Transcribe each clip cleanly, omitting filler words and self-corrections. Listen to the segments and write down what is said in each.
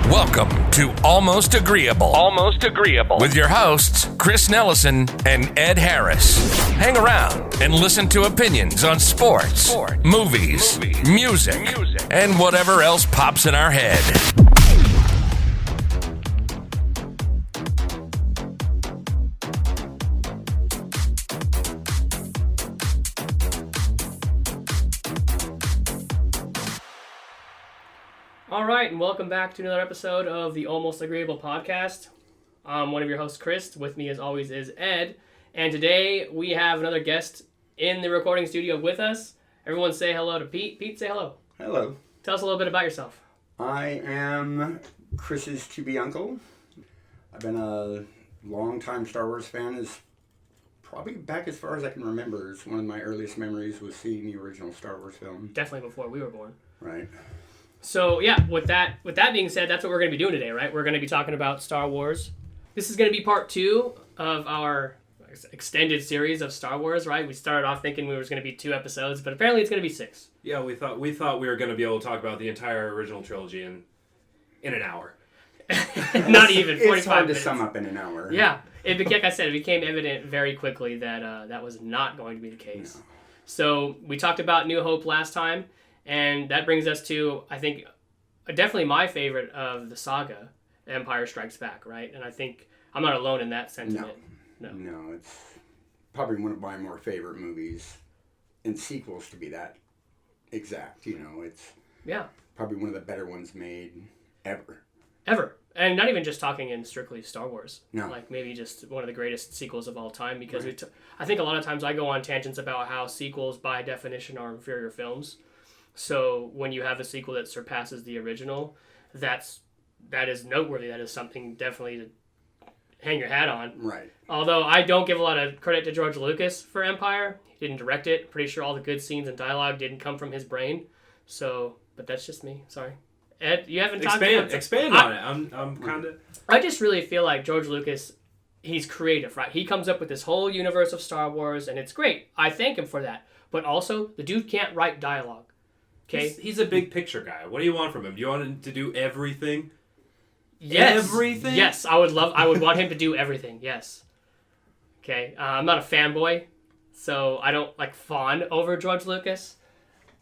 Welcome to Almost Agreeable. Almost Agreeable. With your hosts, Chris Nellison and Ed Harris. Hang around and listen to opinions on sports, movies, music, and whatever else pops in our head. All right, and welcome back to another episode of the Almost Agreeable podcast. I'm one of your hosts, Chris. With me, as always, is Ed. And today, we have another guest in the recording studio with us. Everyone say hello to Pete. Pete, say hello. Hello. Tell us a little bit about yourself. I am Chris's to-be uncle. I've been a long-time Star Wars fan. Is probably back as far as I can remember. It's one of my earliest memories was seeing the original Star Wars film. Definitely before we were born. Right. So, yeah, with that being said, that's what we're going to be doing today, right? We're going to be talking about Star Wars. This is going to be part 2 of our extended series of Star Wars, right? We started off thinking we was going to be 2 episodes, but apparently it's going to be 6. Yeah, we thought we were going to be able to talk about the entire original trilogy in an hour. Not even 45 It's hard minutes. to sum up in an hour. Yeah, like I said, it became evident very quickly that that was not going to be the case. No. So we talked about New Hope last time, and that brings us to, I think, definitely my favorite of the saga, Empire Strikes Back, right? And I think I'm not alone in that sentiment. No, it's probably one of my more favorite movies, and sequels to be that exact. You know, it's probably one of the better ones made ever. And not even just talking in strictly Star Wars. No. Like maybe just one of the greatest sequels of all time, because I think a lot of times I go on tangents about how sequels by definition are inferior films. So when you have a sequel that surpasses the original, that is noteworthy. That is something definitely to hang your hat on. Right. Although I don't give a lot of credit to George Lucas for Empire. He didn't direct it. Pretty sure all the good scenes and dialogue didn't come from his brain. So, but that's just me. Sorry. Ed, you haven't talked about it. Expand on it. I'm kind of... I just really feel like George Lucas, he's creative, right? He comes up with this whole universe of Star Wars, and it's great. I thank him for that. But also, the dude can't write dialogue. Okay? He's a big picture guy. What do you want from him? Do you want him to do everything? Yes. Everything? Yes, I would want him to do everything, yes. Okay, I'm not a fanboy, so I don't, fawn over George Lucas.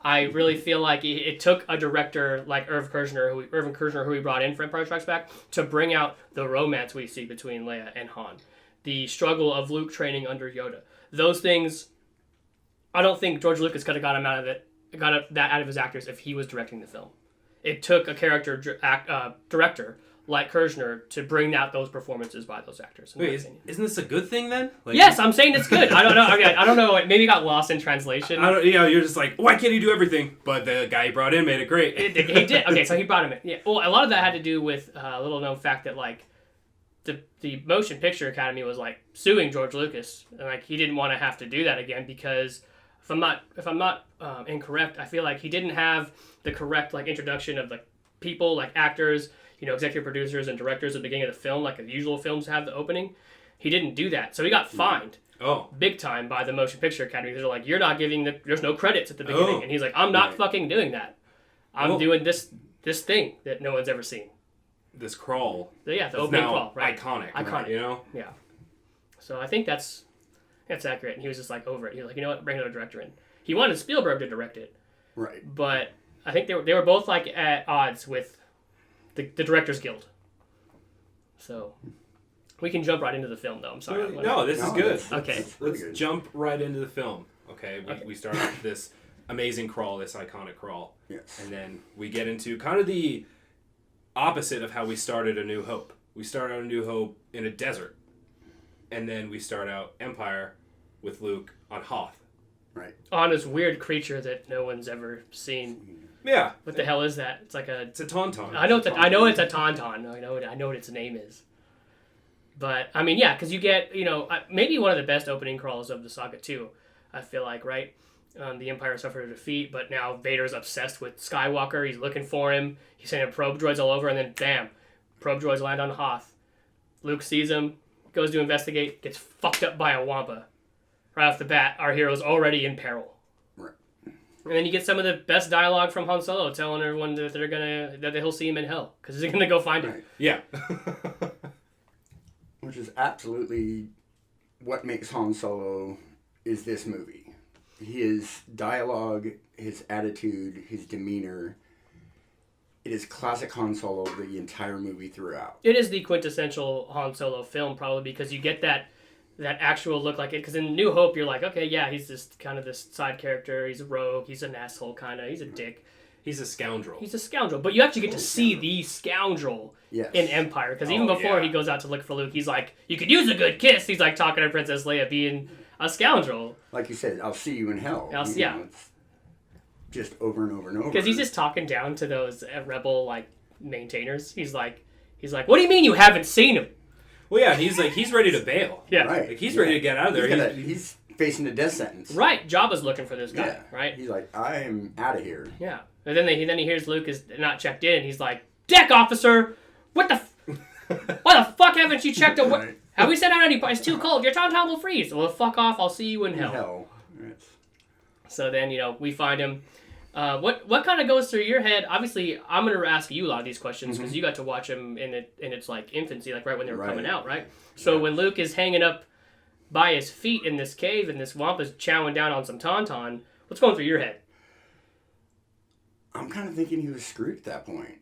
I really feel like it took a director like Irvin Kershner, who we brought in for Empire Strikes Back, to bring out the romance we see between Leia and Han. The struggle of Luke training under Yoda. Those things, I don't think George Lucas could have got that out of his actors if he was directing the film. It took a director like Kershner to bring out those performances by those actors. Wait, isn't this a good thing then? Yes, I'm saying it's good. I don't know. I don't know. Maybe it got lost in translation. You're just like, why can't he do everything? But the guy he brought in made it great. He did. Okay, so he brought him in. Yeah. Well, a lot of that had to do with a little known fact that the Motion Picture Academy was suing George Lucas, and he didn't want to have to do that again because if I'm not incorrect, I feel like he didn't have the correct introduction of people actors, executive producers and directors at the beginning of the film, like the usual films have the opening. He didn't do that, so he got fined. Big time by the Motion Picture Academy. They're like, you're not giving there's no credits at the beginning, and he's like, I'm not fucking doing that. I'm doing this thing that no one's ever seen. This crawl. The opening crawl, right? Iconic. Right, Yeah. So I think that's accurate, and he was just over it. He was like, you know what, bring another director in. He wanted Spielberg to direct it, Right. but I think they were both at odds with the Directors Guild. So we can jump right into the film, though. I'm sorry. No, this is good. Okay. Let's jump right into the film. Okay, we start off this amazing crawl, this iconic crawl. Yes. And then we get into kind of the opposite of how we started A New Hope. We start out A New Hope in a desert. And then we start out Empire with Luke on Hoth. Right. On this weird creature that no one's ever seen. Yeah. What the hell is that? It's It's a tauntaun. I know it's a tauntaun. I know what its name is. But I mean, yeah, because you get maybe one of the best opening crawls of the saga too. I feel like, right? The Empire suffered a defeat, but now Vader's obsessed with Skywalker. He's looking for him. He's sending probe droids all over, and then bam, probe droids land on Hoth. Luke sees him, goes to investigate, gets fucked up by a Wampa. Right off the bat, our hero's already in peril. Right. And then you get some of the best dialogue from Han Solo, telling everyone that he'll see him in hell because he's gonna go find him. Right. Yeah. Which is absolutely what makes Han Solo is this movie. His dialogue, his attitude, his demeanor. It is classic Han Solo the entire movie throughout. It is the quintessential Han Solo film, probably because you get that actual look like it. Because in New Hope, you're like, okay, yeah, he's just kind of this side character. He's a rogue. He's an asshole, kind of. He's a dick. He's a scoundrel. But you actually get to see the scoundrel in Empire. Because even before he goes out to look for Luke, he's like, you could use a good kiss. He's like talking to Princess Leia being a scoundrel. Like you said, I'll see you in hell. It's just over and over and over. Because he's just talking down to those rebel like maintainers. He's like, what do you mean you haven't seen him? Well, yeah, he's ready to bail. Yeah, right. Like, he's ready to get out of there. He's facing a death sentence. Right, Jabba's looking for this guy. Right. He's like, I am out of here. Yeah, and then he hears Luke is not checked in. He's like, deck officer, why the fuck haven't you checked in? Right. Have we sent out any? It's too cold. Your tauntaun will freeze. Well, fuck off. I'll see you in hell. Yes. So then we find him. What kind of goes through your head? Obviously, I'm going to ask you a lot of these questions because you got to watch him in its like infancy, like right when they were coming out, right? So when Luke is hanging up by his feet in this cave and this Wampa's chowing down on some tauntaun, what's going through your head? I'm kind of thinking he was screwed at that point.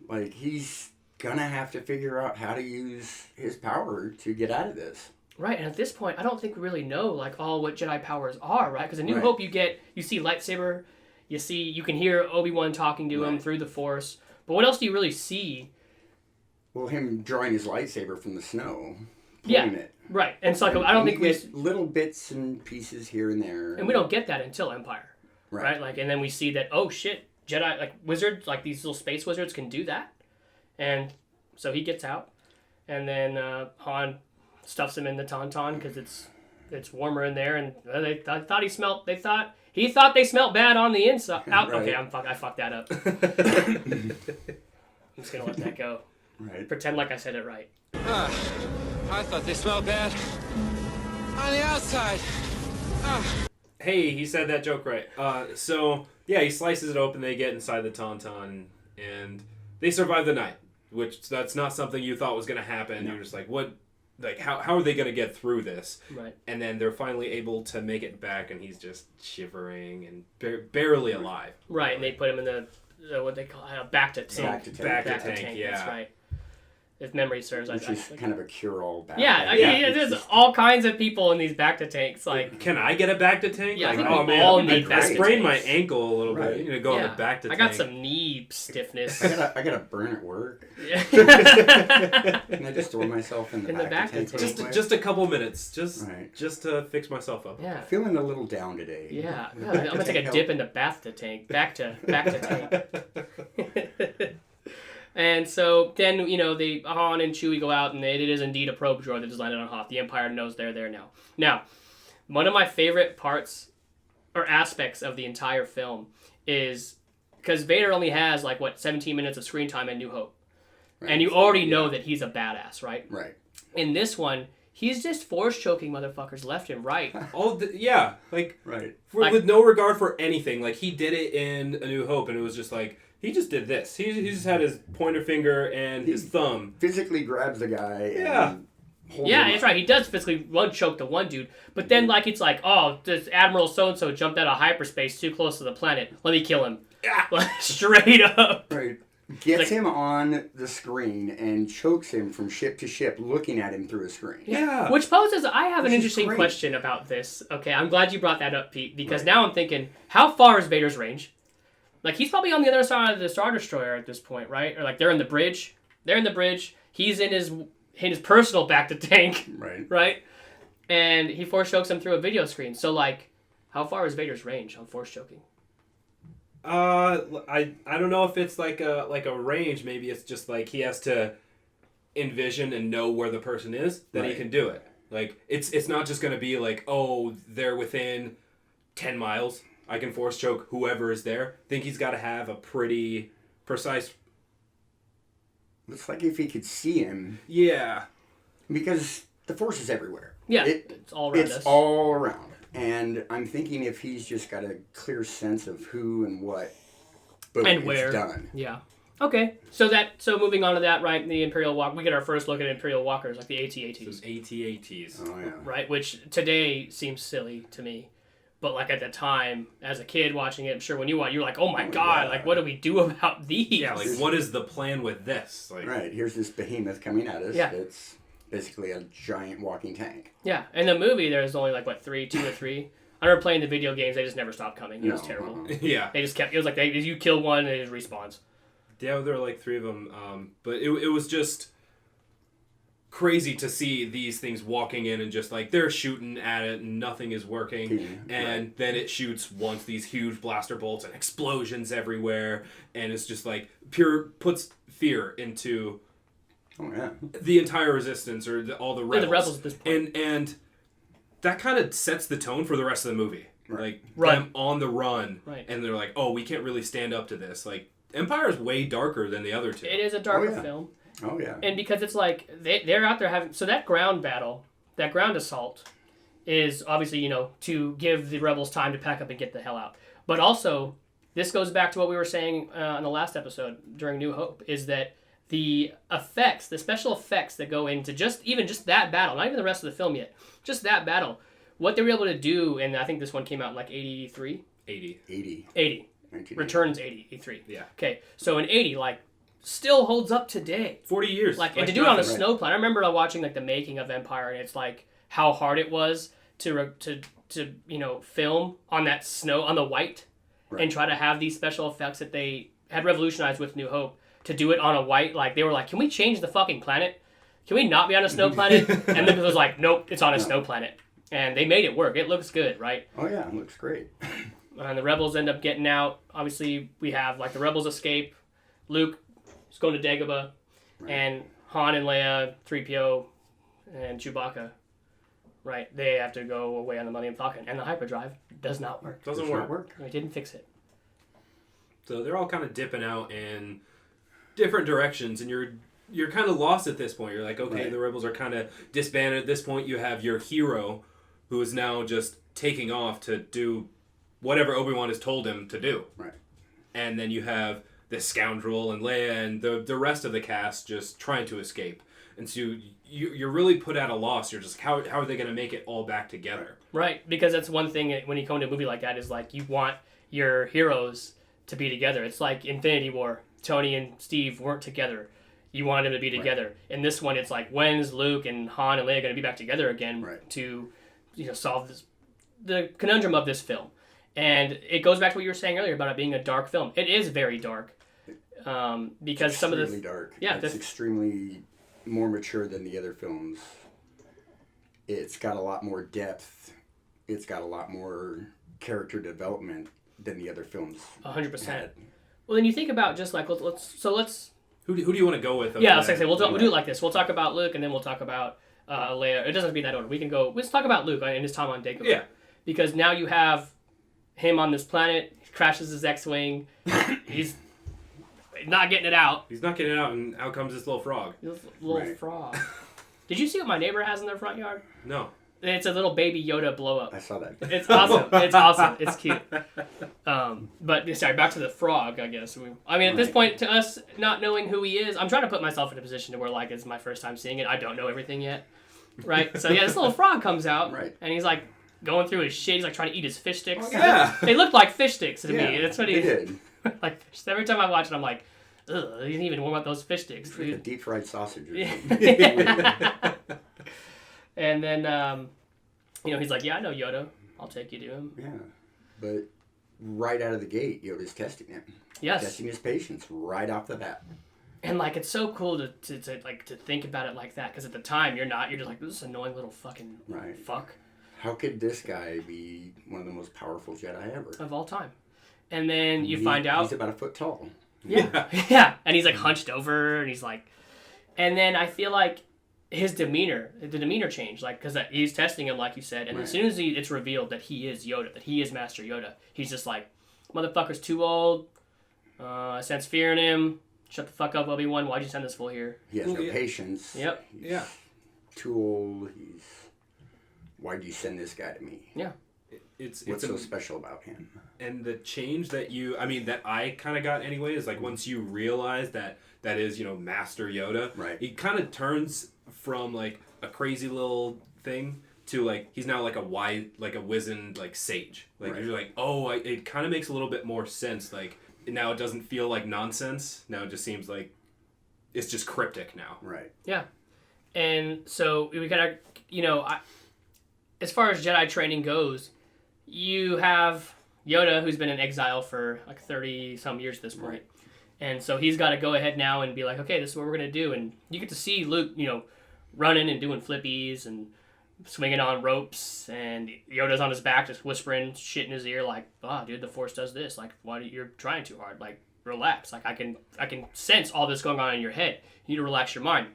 Like, he's gonna have to figure out how to use his power to get out of this. Right, and at this point, I don't think we really know like all what Jedi powers are, right? Because in New Hope, you see lightsaber. You can hear Obi-Wan talking to him through the Force. But what else do you really see? Well, him drawing his lightsaber from the snow. It. Right. And so I don't think we get little bits and pieces here and there. And we don't get that until Empire. Right? Like, and then we see that, oh shit, Jedi, like wizards, like these little space wizards can do that. And so he gets out. And then Han stuffs him in the tauntaun because it's warmer in there. And they thought he smelled, he thought they smelled bad on the inside. Okay, I fucked that up. I'm just going to let that go. Right. Pretend like I said it right. I thought they smelled bad on the outside. Hey, he said that joke right. So, yeah, he slices it open, they get inside the tauntaun, and they survive the night, which that's not something you thought was going to happen. No. You're just like, what? Like, how are they going to get through this? Right. And then they're finally able to make it back, and he's just shivering and barely alive. Right, and they put him in the what they call back to tank. Back to tank, yeah. That's right. If memory serves, which is kind of a cure-all back. There's all kinds of people in these back to tanks. Like, can I get a back to tank? Yeah, like, all need back to tanks. I sprained my ankle a little bit. Go on the back to tank. I got some knee stiffness. I got a burn at work. Yeah. Can I just throw myself in the back to tank? Just a couple minutes, just to fix myself up. Yeah. Feeling a little down today. Yeah. I'm gonna take a dip in the bath to tank. Back to tank. And so then, the Han and Chewie go out, and it is indeed a probe droid that just landed on Hoth. The Empire knows they're there now. Now, one of my favorite parts or aspects of the entire film is because Vader only has 17 minutes of screen time in New Hope, and you already know that he's a badass, right? Right. In this one, he's just force choking motherfuckers left and right. With no regard for anything. Like, he did it in A New Hope, and it was just like. He just did this. He just had his pointer finger and his thumb. Physically grabs the guy. Yeah. That's right. He does physically one choke the one dude. But then, it's like, oh, this Admiral so-and-so jumped out of hyperspace too close to the planet. Let me kill him. Yeah. Straight up. Right. Gets him on the screen and chokes him from ship to ship, looking at him through a screen. Yeah. Which poses, I have an interesting question about this. Okay, I'm glad you brought that up, Pete, because now I'm thinking, how far is Vader's range? He's probably on the other side of the Star Destroyer at this point, right? Or, they're in the bridge. He's in his personal back to tank. Right. Right? And he force chokes him through a video screen. So, how far is Vader's range on force choking? I don't know if it's like a range. Maybe it's just he has to envision and know where the person is, then he can do it. It's not just going to be they're within 10 miles. I can force choke whoever is there. I think he's got to have a pretty precise... Looks like if he could see him. Yeah. Because the Force is everywhere. Yeah, it's all around us. It's all around. And I'm thinking if he's just got a clear sense of who and what, boom, and where. It's done. Yeah. Okay. So moving on to that, right? The Imperial Walk. We get our first look at Imperial Walkers, like the AT-ATs. AT-ATs. Oh yeah. Right, which today seems silly to me. But like at the time, as a kid watching it, I'm sure when you watch, you're like, "Oh my god! Yeah. Like, what do we do about these?" Yeah, like what is the plan with this? Like, right. Here's this behemoth coming at us. Yeah. It's basically a giant walking tank. Yeah, in the movie, there's only like what 2 or 3. I remember playing the video games; they just never stopped coming. It was terrible. Yeah, they just kept. It was like you kill one, and it just respawns. Yeah, there were like 3 of them, but it was just crazy to see these things walking in and just like they're shooting at it and nothing is working, and then it shoots once these huge blaster bolts and explosions everywhere, and it's just like puts fear into the entire resistance or all the rebels. The rebels at this point. And that kind of sets the tone for the rest of the movie. Like them on the run, and they're like, oh, we can't really stand up to this. Like Empire is way darker than the other 2. It is a darker film. Oh yeah. And because it's like they're out there having that ground battle, that ground assault, is obviously to give the rebels time to pack up and get the hell out. But also, this goes back to what we were saying in the last episode during New Hope, is that the effects, the special effects that go into just that battle, not even the rest of the film yet, just that battle, what they were able to do, and I think this one came out in like 83? 80. Returns 83. Yeah. Okay, so in 80, like, still holds up today. 40 years. Like, and to do it on a snow planet. I remember watching like the making of Empire, and it's like how hard it was to film on that snow, on the white, and try to have these special effects that they had revolutionized with New Hope, to do it on a white. Like, they were like, can we change the fucking planet? Can we not be on a snow planet? And then it was like, nope, it's on a snow planet. And they made it work. It looks good, right? Oh yeah, it looks great. And the rebels end up getting out. Obviously, we have like the rebels escape. Luke is going to Dagobah, and Han and Leia, 3PO, and Chewbacca, right? They have to go away on the Millennium Falcon, and the hyperdrive does not work. Doesn't work. They didn't fix it. So they're all kind of dipping out in different directions, and you're kind of lost at this point. You're like, okay, the rebels are kind of disbanded at this point. You have your hero, who is now just taking off to do whatever Obi-Wan has told him to do. Right. And then you have this scoundrel and Leia and the rest of the cast just trying to escape. And so you're really put at a loss. You're just, how are they going to make it all back together? Right, because that's one thing when you come to a movie like that is like, you want your heroes to be together. It's like Infinity War. Tony and Steve weren't together. You wanted them to be together. In this one, it's like, when's Luke and Han and Leia going to be back together again to solve the conundrum of this film? And it goes back to what you were saying earlier about it being a dark film. It is very dark. Because it's some of the... extremely dark. Yeah. It's extremely more mature than the other films. It's got a lot more depth. It's got a lot more character development than the other films 100%. Well, then you think about just like, let's... Who do you want to go with? Yeah, let's say we'll do it like this. We'll talk about Luke, and then we'll talk about Leia. It doesn't have to be in that order. Let's talk about Luke and his time on Dagobah. Yeah. Because now you have him on this planet, he crashes his X-Wing, he's not getting it out. He's not getting it out, and out comes this little frog. This little frog. Did you see what my neighbor has in their front yard? No. It's a little baby Yoda blow up. I saw that. It's awesome. It's awesome. It's cute. But sorry, back to the frog, I guess. At this point, to us not knowing who he is, I'm trying to put myself in a position to where like it's my first time seeing it. I don't know everything yet, right? So yeah, this little frog comes out, right, and he's like going through his shit. He's like trying to eat his fish sticks. Oh, yeah, they look like fish sticks to me. That's what he did. Like every time I watch it, I'm like, ugh, he didn't even warm up those fish sticks. It's like a deep fried sausage. Or And then. He's like, yeah, I know Yoda. I'll take you to him. Yeah. But right out of the gate, Yoda's testing him. Yes. Testing his patience right off the bat. And, like, it's so cool to think about it like that. Because at the time, you're just like, this is annoying little fucking fuck. How could this guy be one of the most powerful Jedi ever? Of all time. And then you find out... He's about a foot tall. Yeah. Yeah. And he's, like, hunched over. And he's like... And then I feel like... the demeanor changed, like, because he's testing him, like you said, and as soon as it's revealed that he is Yoda, that he is Master Yoda, he's just like, motherfucker's too old, I sense fear in him, shut the fuck up, Obi-Wan, why'd you send this fool here? He has no patience. Yep. He's too old, why'd you send this guy to me? Yeah. What's so special about him? And the change that I kind of got anyway is like once you realize that is, Master Yoda, right? He kind of turns from like a crazy little thing to like he's now like a wizened like sage. Like right. You're like, oh, it kind of makes a little bit more sense. Like now it doesn't feel like nonsense. Now it just seems like it's just cryptic now. Right. Yeah. And so we kind of, as far as Jedi training goes, you have Yoda, who's been in exile for like 30 some years at this point. Right. And so he's got to go ahead now and be like, okay, this is what we're going to do. And you get to see Luke, running and doing flippies and swinging on ropes. And Yoda's on his back just whispering shit in his ear like, dude, the Force does this. Like, why you're trying too hard? Like, relax. Like, I can sense all this going on in your head. You need to relax your mind.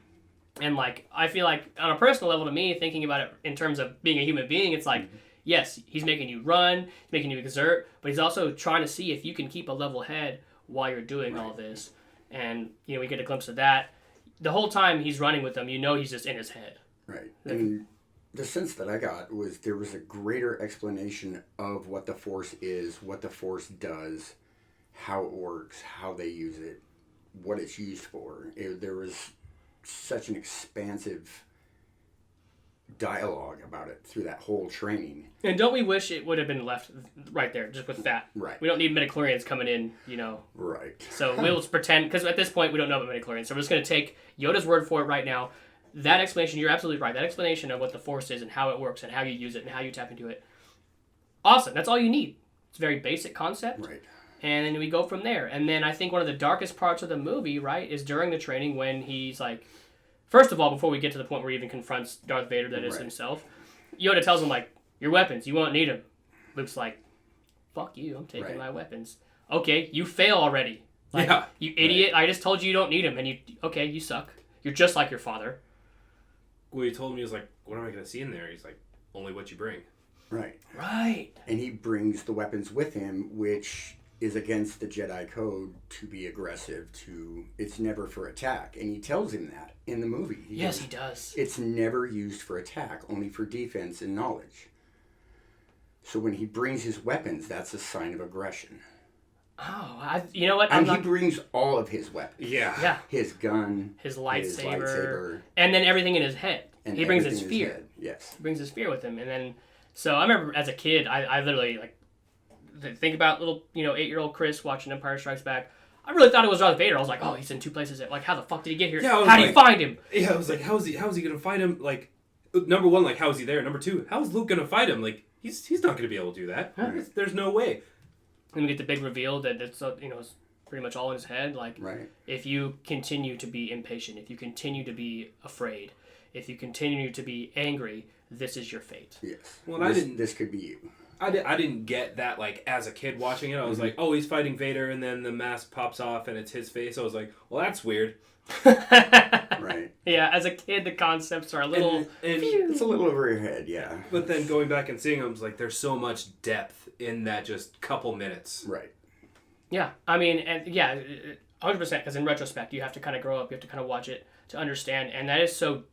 And, like, I feel like on a personal level to me, thinking about it in terms of being a human being, it's like, yes, he's making you run, he's making you exert, but he's also trying to see if you can keep a level head while you're doing all this. And, we get a glimpse of that. The whole time he's running with them, he's just in his head. Right. And the sense that I got was there was a greater explanation of what the Force is, what the Force does, how it works, how they use it, what it's used for. There was such an expansive dialogue about it through that whole training. And don't we wish it would have been left right there, just with that? Right. We don't need midichlorians coming in, Right. So we'll just pretend, because at this point we don't know about midichlorians, so we're just going to take Yoda's word for it right now. That explanation, you're absolutely right, that explanation of what the Force is and how it works and how you use it and how you tap into it. Awesome, that's all you need. It's a very basic concept. Right. And then we go from there. And then I think one of the darkest parts of the movie, right, is during the training when he's like, first of all, before we get to the point where he even confronts Darth Vader, that is himself, Yoda tells him, like, your weapons, you won't need them. Luke's like, fuck you, I'm taking my weapons. Okay, you fail already. Like, you idiot, I just told you don't need them, and you suck. You're just like your father. Well, he told me, he was like, what am I going to see in there? He's like, only what you bring. Right. Right. And he brings the weapons with him, which is against the Jedi code to be aggressive, it's never for attack. And he tells him that in the movie. He does. It's never used for attack, only for defense and knowledge. So when he brings his weapons, that's a sign of aggression. Oh, you know what? And he brings all of his weapons. Yeah. His gun, his lightsaber, and then everything in his head. And he brings his fear. Head. Yes. He brings his fear with him. And then, so I remember as a kid, I literally, like, think about little, 8-year-old Chris watching Empire Strikes Back. I really thought it was Darth Vader. I was like, oh, he's in two places. Like, how the fuck did he get here? Yeah, how do you find him? Yeah, I was like, how is he going to find him? Like, number one, like, how is he there? Number two, how is Luke going to fight him? Like, he's not going to be able to do that. Right. There's no way. And we get the big reveal that it's, it's pretty much all in his head. Like, if you continue to be impatient, if you continue to be afraid, if you continue to be angry, this is your fate. Yes. Well, this could be you. I didn't get that, like, as a kid watching it. I was like, oh, he's fighting Vader, and then the mask pops off, and it's his face. I was like, well, that's weird. Right. Yeah, as a kid, the concepts are a little... And it's a little over your head, yeah. But then going back and seeing them, I was like, there's so much depth in that just couple minutes. Right. Yeah, I mean, and yeah, 100%, because in retrospect, you have to kind of grow up, you have to kind of watch it to understand, and that is so...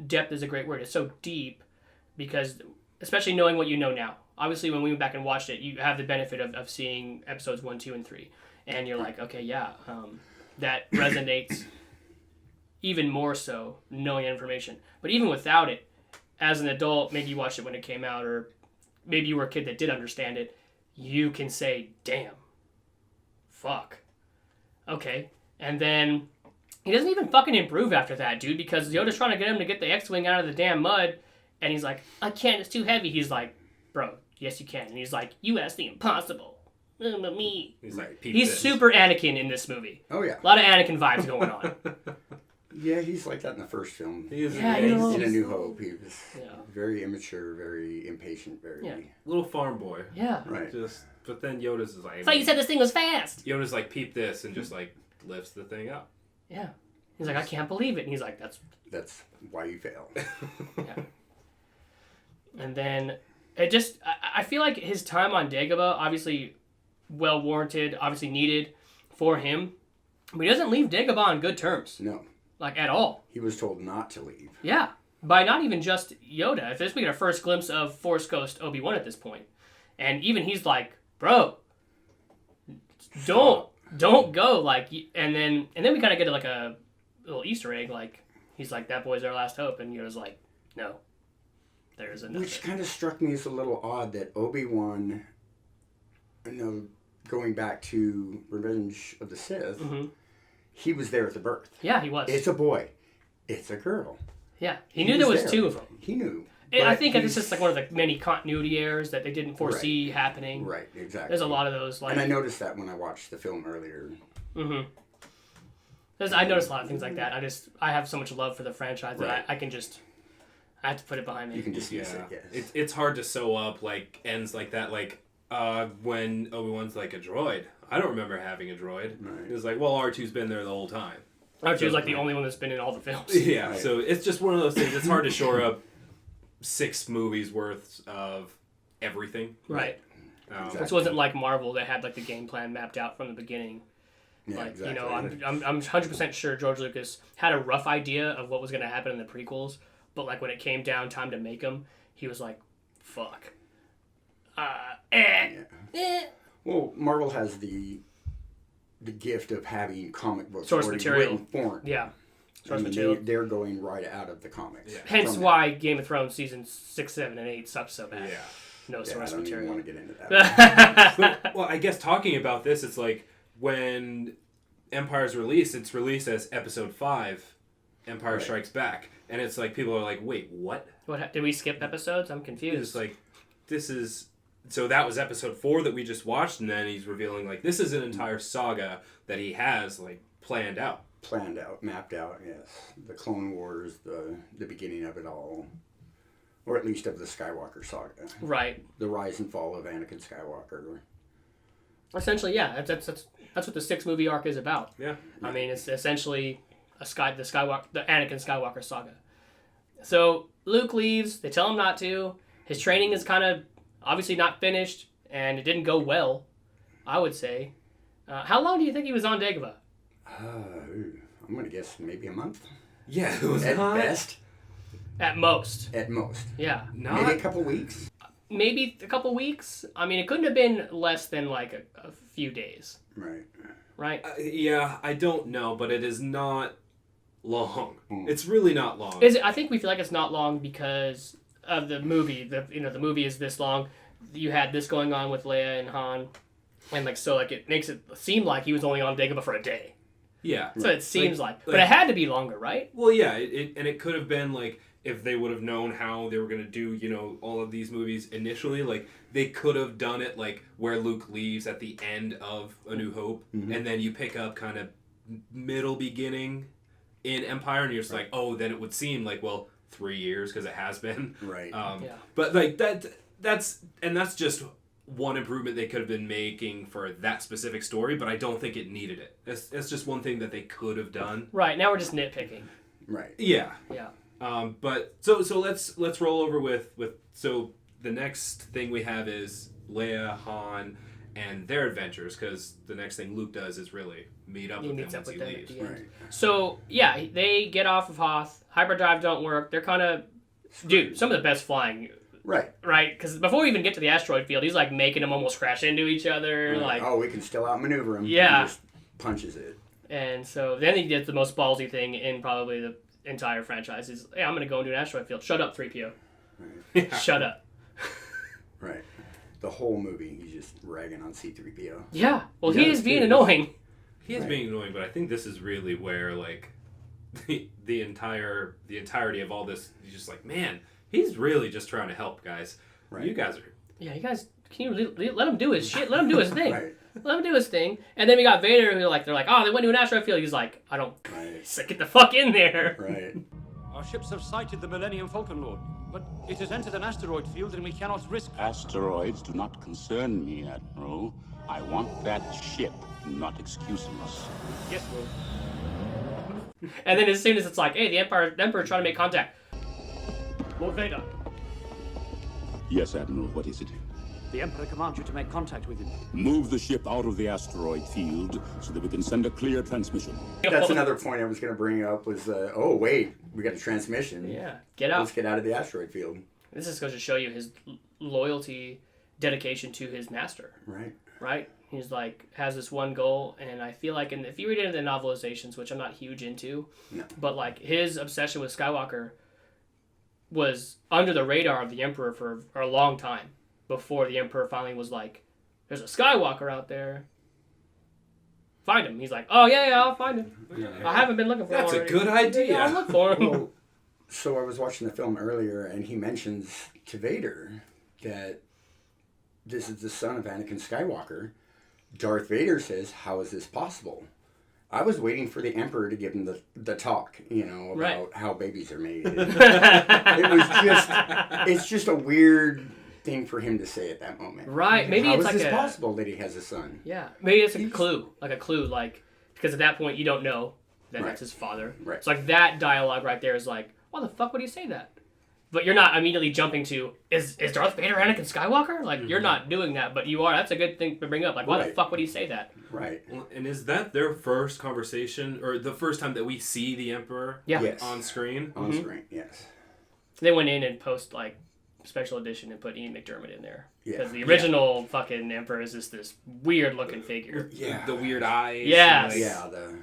Depth is a great word. It's so deep, because, especially knowing what you know now. Obviously, when we went back and watched it, you have the benefit of seeing episodes 1, 2, and 3. And you're like, okay, yeah, that resonates even more so, knowing that information. But even without it, as an adult, maybe you watched it when it came out, or maybe you were a kid that did understand it, you can say, damn, fuck. Okay. And then he doesn't even fucking improve after that, dude, because Yoda's trying to get him to get the X-Wing out of the damn mud, and he's like, I can't, it's too heavy. He's like, bro, yes you can. And he's like, you asked the impossible. Me. He's like, he's super Anakin in this movie. Oh yeah. A lot of Anakin vibes going on. Yeah, he's like that in the first film. He is. In A New Hope, he was very immature, very impatient, very little farm boy. Yeah. Right. But then Yoda's is like, I thought you said this thing was fast. Yoda's like, peep this, and just like lifts the thing up. Yeah. He's like, I can't believe it. And he's like, that's why you fail. Yeah. And then it just, I feel like his time on Dagobah, obviously well warranted, obviously needed for him, but he doesn't leave Dagobah on good terms. No. Like, at all. He was told not to leave. Yeah. By not even just Yoda. If this we get our first glimpse of Force Ghost Obi-Wan at this point. And even he's like, bro, don't go. Like, and then we kind of get like a little Easter egg. Like, he's like, that boy's our last hope. And Yoda's like, no, there's another. Which kind of struck me as a little odd that Obi-Wan, going back to Revenge of the Sith, he was there at the birth. Yeah, he was. It's a boy. It's a girl. Yeah, he knew there was two of them. He knew. I think it's just like one of the many continuity errors that they didn't foresee happening. Right, exactly. There's a lot of those. Like, and I noticed that when I watched the film earlier. Mm-hmm. I noticed a lot of things like that. I have so much love for the franchise that I have to put it behind me. You can dismiss it, yes. It's hard to sew up, like, ends like that. Like, when Obi-Wan's like, a droid. I don't remember having a droid. Right. It was like, well, R2's been there the whole time. R2's like the only one that's been in all the films. Yeah, right. So it's just one of those things. It's hard to shore up 6 movies worth of everything. Right. Exactly. Which wasn't like Marvel. They had like the game plan mapped out from the beginning. Yeah, like, exactly. I'm 100% sure George Lucas had a rough idea of what was going to happen in the prequels, but like when it came down time to make them, he was like, fuck. Well, Marvel has the gift of having comic books source material written for it. Yeah. Source material. They're going right out of the comics. Yeah. Hence why Game of Thrones seasons 6, 7, and 8 sucked so bad. Yeah. No source I don't material. even want to get into that. Well, I guess talking about this, it's like when Empire's released, it's released as Episode 5, Empire Strikes Back. And it's like, people are like, wait, what? Did we skip episodes? I'm confused. It's like, this is... So that was Episode 4 that we just watched, and then he's revealing, like, this is an entire saga that he has, like, planned out. Planned out, mapped out, yes. The Clone Wars, the beginning of it all. Or at least of the Skywalker saga. Right. The rise and fall of Anakin Skywalker. Essentially, yeah. That's what the 6-movie arc is about. Yeah. I mean, it's essentially the Anakin Skywalker saga. So Luke leaves. They tell him not to. His training is kind of obviously not finished, and it didn't go well, I would say. How long do you think he was on Dagobah? I'm going to guess maybe a month. Yeah, it was at best. At most. At most. Yeah. Maybe a couple weeks. Maybe a couple weeks. I mean, it couldn't have been less than like a few days. Right. Right? Yeah, I don't know, but it is not long. It's really not long. I think we feel like it's not long because of the movie. The movie is this long. You had this going on with Leia and Han, and like so, like it makes it seem like he was only on Dagobah for a day. Yeah. So it seems like, but it had to be longer, right? Well, yeah, it could have been like if they would have known how they were gonna do, all of these movies initially, like they could have done it like where Luke leaves at the end of A New Hope, and then you pick up kind of middle beginning in Empire, and you're just like, oh, then it would seem like 3 years because it has been. Right. But like that's just one improvement they could have been making for that specific story, but I don't think it needed it. That's just one thing that they could have done. Right. Now we're just nitpicking. Right. Yeah. Yeah. But so let's roll over with so the next thing we have is Leia, Han, and their adventures, because the next thing Luke does is really meet up with them once he leaves. Right. So yeah, they get off of Hoth. Hyperdrive don't work. They're kind of some of the best flying. Right. Right, because before we even get to the asteroid field, he's like making them almost crash into each other. Right. Like, we can still outmaneuver him. Yeah. He just punches it. And so then he gets the most ballsy thing in probably the entire franchise is, hey, I'm going to go into an asteroid field. Shut up, 3PO. Right. Shut up. Right. The whole movie, he's just ragging on C-3PO. Yeah. Well, he is being annoying. He is being annoying, but I think this is really where, like, the entirety of all this, he's just like, man, he's really just trying to help, guys. Right. You guys are... Yeah, you guys, can you let him do his shit? Let him do his thing. Right. Let him do his thing. And then we got Vader, who they're like, oh, they went to an asteroid field. He's like, I don't... Right. He's like, get the fuck in there. Right. Our ships have sighted the Millennium Falcon Lord, but it has entered an asteroid field and we cannot risk... Asteroids do not concern me, Admiral. I want that ship, not excuses. Yes, Lord. And then as soon as it's like, hey, the Emperor's trying to make contact. Lord Vader, Yes, Admiral, what is it? the Emperor commands you to make contact with him. Move the ship out of the asteroid field so that we can send a clear transmission. That's another point I was going to bring up was, oh, wait, we got a transmission. Yeah, get out. Let's get out of the asteroid field. This just goes to show you his loyalty dedication to his master. Right. Right? He's like, has this one goal, and I feel like, if you read into the novelizations, which I'm not huge into, but like his obsession with Skywalker was under the radar of the Emperor for a long time before the Emperor finally was like, there's a Skywalker out there. Find him. He's like, oh yeah, I'll find him. I haven't been looking for him That's already. a good idea. Yeah, I'll look for him. Well, so I was watching the film earlier, and he mentions to Vader that this is the son of Anakin Skywalker. Darth Vader says, how is this possible? I was waiting for the Emperor to give him the talk, about how babies are made. It's just a weird thing for him to say at that moment. Right. Maybe how it's is like this possible that he has a son? Yeah. Maybe it's a clue, because at that point you don't know that Right. that's his father. Right. It's like that dialogue right there is like, why the fuck would he say that? But you're not immediately jumping to, is Darth Vader Anakin Skywalker? Like, you're not doing that, but you are. That's a good thing to bring up. Like, why the fuck would he say that? Right. Well, and is that their first conversation, or the first time that we see the Emperor Yes. on screen? On screen, yes. They went in and post, like, special edition and put Ian McDiarmid in there. Yeah. Because the original fucking Emperor is just this weird-looking figure. Yeah. The weird eyes. Yes. and,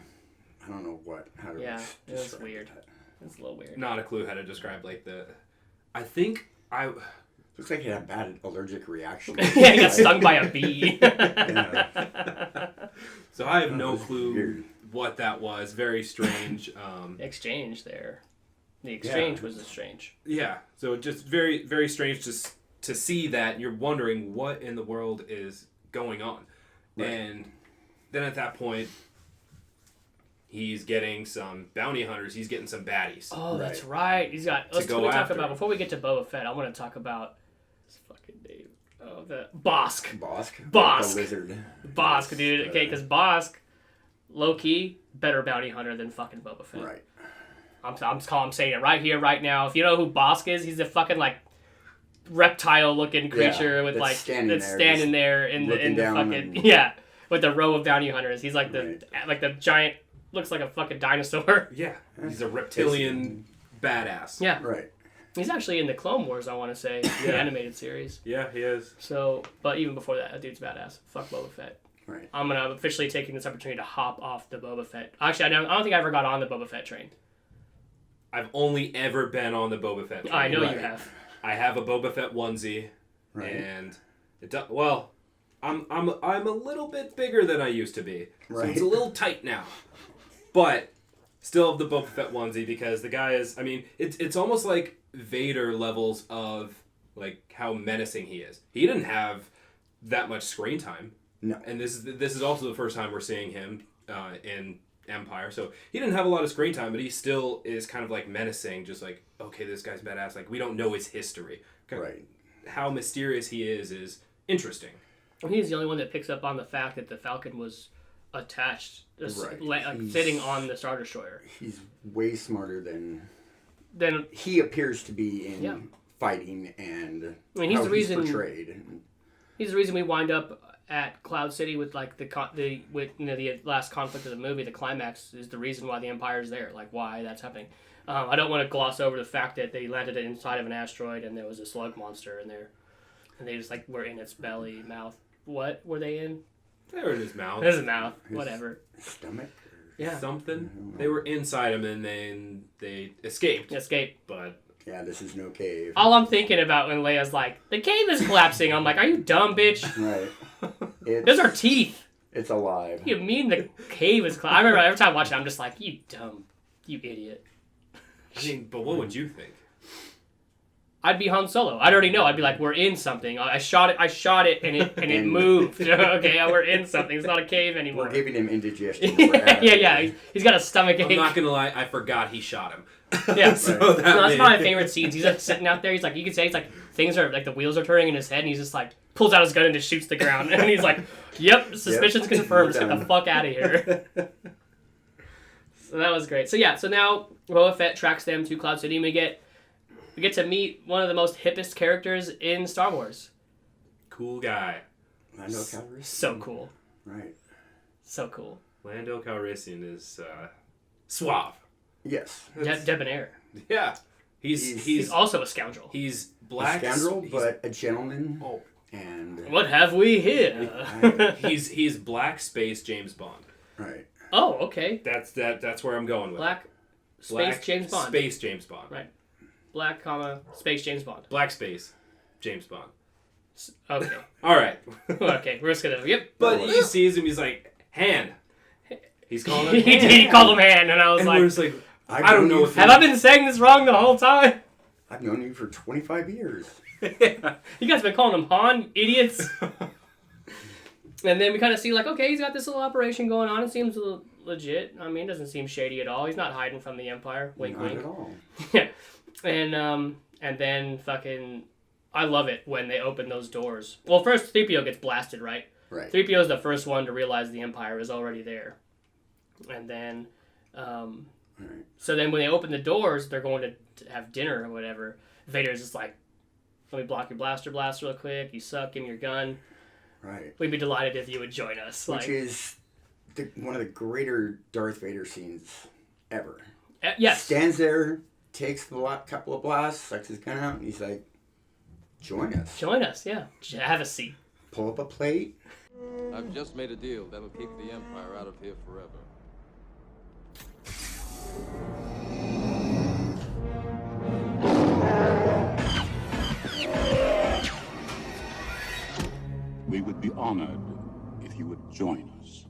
I don't know how to Yeah, it was describe weird. that. It's a little weird. Not a clue how to describe, like, I think I... Looks like he had a bad allergic reaction. Yeah, he got stung by a bee. So I have no clue weird. what that was. Very strange. Exchange there. The exchange was strange. Yeah. So just very, very strange to see that. You're wondering what in the world is going on. Right. And then at that point, he's getting some bounty hunters. He's getting some baddies. Oh, that's right. He's got... Let's talk about... Before we get to Boba Fett, I want to talk about... His fucking name. Oh, the... Bosk. The lizard. Bosk, dude. Okay, because Bosk, low-key, better bounty hunter than fucking Boba Fett. Right. I'm saying it right here, right now. If you know who Bosk is, he's a fucking, like, reptile-looking creature with, like... That's standing there in the fucking... And... Yeah. With the row of bounty hunters. He's like the giant... Looks like a fucking dinosaur. Yeah. He's a reptilian badass. Yeah. Right. He's actually in the Clone Wars, I want to say, the animated series. Yeah, he is. So, but even before that dude's badass. Fuck Boba Fett. Right. I'm officially taking this opportunity to hop off the Boba Fett. Actually, I don't think I ever got on the Boba Fett train. I've only ever been on the Boba Fett train. I know you have. I have a Boba Fett onesie, and I'm a little bit bigger than I used to be, so it's a little tight now. But still have the Boba Fett onesie because the guy is... I mean, it's almost like Vader levels of like how menacing he is. He didn't have that much screen time. No. And this is also the first time we're seeing him in Empire. So he didn't have a lot of screen time, but he still is kind of like menacing. Just like, okay, this guy's badass. Like, we don't know his history. Right. How mysterious he is interesting. He's the only one that picks up on the fact that the Falcon was attached, sitting on the Star Destroyer. He's way smarter than he appears to be in fighting, and he's how the reason he's portrayed. He's the reason we wind up at Cloud City with like the last conflict of the movie. The climax is the reason why the Empire's there, like why that's happening. I don't want to gloss over the fact that they landed inside of an asteroid and there was a slug monster in there, and they just like were in its belly, mouth. What were they in? They were in his mouth. His mouth. Whatever. Stomach. Yeah. Something. They were inside him and then they escaped. But yeah, this is no cave. All I'm thinking about when Leia's like, the cave is collapsing. I'm like, are you dumb, bitch? Right. Those are teeth. It's alive. You mean the cave is collapsing? I remember every time I watch it, I'm just like, you dumb, you idiot. I mean, but what would you think? I'd be Han Solo. I'd already know. I'd be like, we're in something. I shot it, and it moved. Okay, we're in something. It's not a cave anymore. We're giving him indigestion. yeah. He's got a stomach ache. I'm not gonna lie. I forgot he shot him. Yeah. So that's one of my favorite scenes. He's like sitting out there. He's like, you could say he's like things are like the wheels are turning in his head, and he's just like pulls out his gun and just shoots the ground, and he's like, "Yep, suspicion's confirmed. Just get the fuck out of here." So that was great. So yeah, so now Boba Fett tracks them to Cloud City, and we get to meet one of the most hippest characters in Star Wars. Cool guy. Lando Calrissian. So cool. Right. So cool. Lando Calrissian is suave. Yes. Debonair. Yeah. He's also a scoundrel. He's black. A scoundrel, but a gentleman. Oh. And what have we here? He's Black Space James Bond. Right. Oh, okay. That's where I'm going with Black it. Space James Bond. Space James Bond. Right. Black, Space James Bond. Black Space James Bond. Okay. All right. Okay, we're just gonna. Yep. But he sees him. He's like, hand. He's calling him. He called him hand, and I was and like, we're just like, I don't know. Have I been saying this wrong the whole time? I've known you for 25 years. Yeah. You guys been calling him Han, idiots. And then we kind of see like, okay, he's got this little operation going on. It seems legit. I mean, it doesn't seem shady at all. He's not hiding from the Empire. Wink, Not wink. at all. Yeah. And then fucking, I love it when they open those doors. Well, first 3PO gets blasted, right? Right. 3PO is the first one to realize the Empire is already there. And then, Right. so then when they open the doors, they're going to have dinner or whatever. Vader's just like, let me block your blaster blast real quick. You suck. Give me your gun. Right. We'd be delighted if you would join us. Which is one of the greater Darth Vader scenes ever. Yes. Stands there, takes the couple of blasts, sucks his gun out, and he's like, join us. Join us, yeah. Have a seat. Pull up a plate. I've just made a deal that'll keep the Empire out of here forever. We would be honored if you would join us.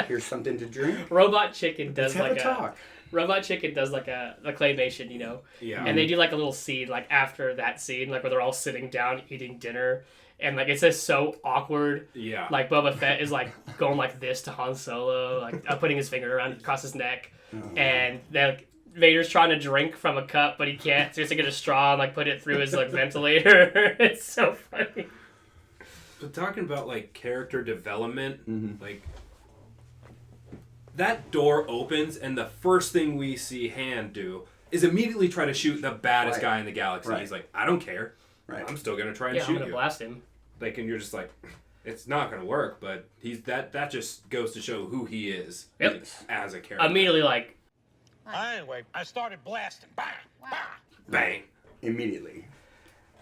Here's something to drink. Robot Chicken does Let's have like a talk. Robot Chicken does like a claymation, you know. Yeah. And they do like a little scene like after that scene, like where they're all sitting down eating dinner, and like it's just so awkward. Yeah. Like Boba Fett is like going like this to Han Solo, like putting his finger around across his neck, and then Vader's trying to drink from a cup, but he can't. So he has to get a straw and like put it through his like ventilator. It's so funny. But talking about like character development, Mm-hmm. like that door opens and the first thing we see Han do is immediately try to shoot the baddest Right. guy in the galaxy. Right. He's like, I don't care. Right. I'm still gonna try and Yeah, I'm shoot gonna you. blast him. Like, and you're just like, it's not gonna work. But he's that just goes to show who he is Yep. as a character. Immediately like, Anyway, I started blasting. Bang! Bang! Bang. Immediately.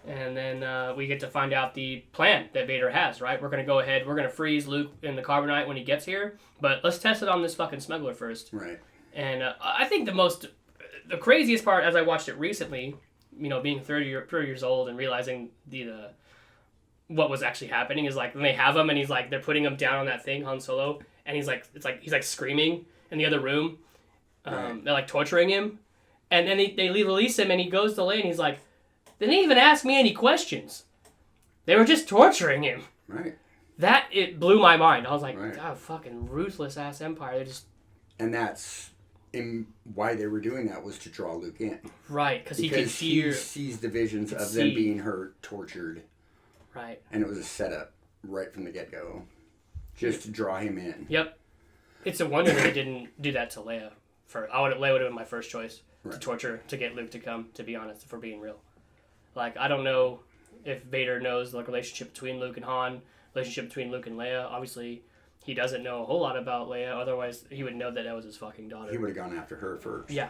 and then we get to find out the plan that Vader has, right? We're going to go ahead, we're going to freeze Luke in the carbonite when he gets here, but let's test it on this fucking smuggler first. Right. And I think the craziest part as I watched it recently, you know, being 30 years old and realizing the what was actually happening is like when they have him and he's like, they're putting him down on that thing, Han Solo, and he's like screaming in the other room. Right. They're like torturing him, and then they release him, and he goes to lay, and he's like, they didn't even ask me any questions. They were just torturing him. Right. It blew my mind. I was like, Right. God, fucking ruthless ass Empire. They just And that's why they were doing that was to draw Luke in. right because he could Because he hear sees the visions of see. them being hurt, tortured, right. and it was a setup right from the get-go, just to draw him in. Yep. It's a wonder they didn't do that to Leia. Leia would have been my first choice to Right. torture to get Luke to come. To be honest, if we're being real, like I don't know if Vader knows the relationship between Luke and Han, relationship between Luke and Leia. Obviously, he doesn't know a whole lot about Leia. Otherwise, he would know that was his fucking daughter. He would have gone after her first. Yeah.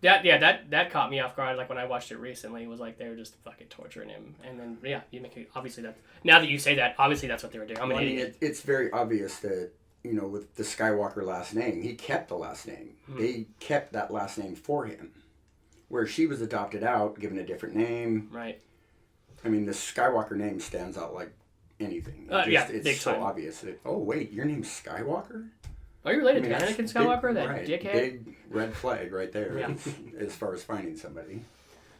That caught me off guard. Like when I watched it recently, it was like they were just fucking torturing him. And then you make it obviously that. Now that you say that, obviously that's what they were doing. I'm an idiot. It's very obvious that, you know, with the Skywalker last name, he kept the last name. They kept that last name for him. Where she was adopted out, given a different name. Right. I mean, the Skywalker name stands out like anything. Big It's so time. obvious. That, oh, wait, your name's Skywalker? Are you related to that's Anakin Skywalker? big, That right, dickhead. Big red flag right there. Yeah. As far as finding somebody.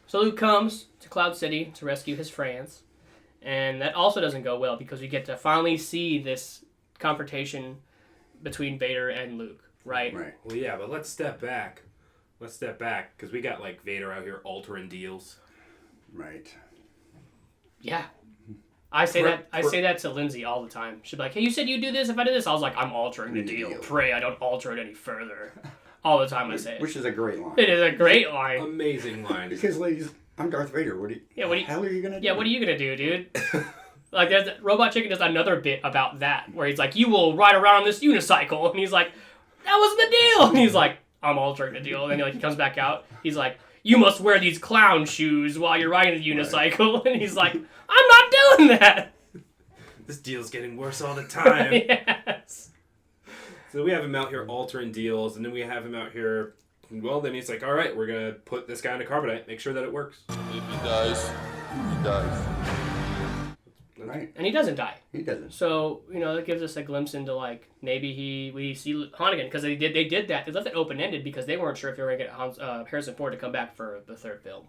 So Luke comes to Cloud City to rescue his friends, and that also doesn't go well because we get to finally see this confrontation between Vader and Luke, right? Right. Well, yeah, but let's step back. Because we got, like, Vader out here altering deals. Right. Yeah. I say that to Lindsay all the time. She'd be like, "Hey, you said you'd do this if I did this." I was like, "I'm altering the deal. Pray I don't alter it any further." All the time I say it. Which is a great line. It is a great line. Amazing line. Because, ladies, I'm Darth Vader. What the hell are you going to do? Yeah, what are you going to do, dude? Like, Robot Chicken does another bit about that, where he's like, "You will ride around on this unicycle," and he's like, "That wasn't the deal," and he's like, "I'm altering the deal," and then he comes back out, he's like, you must wear these clown shoes while you're riding the unicycle. And he's like, I'm not doing that. This deal's getting worse all the time. Yes. So we have him out here altering deals, and then we have him out here. Well, then he's like, all right, we're going to put this guy in a carbonite, make sure that it works. If he dies, he dies. Right. And he doesn't die. He doesn't. So, that gives us a glimpse into, like, maybe we see Han again. Because they did that. They left it open-ended because they weren't sure if they were going to get Harrison Ford to come back for the third film.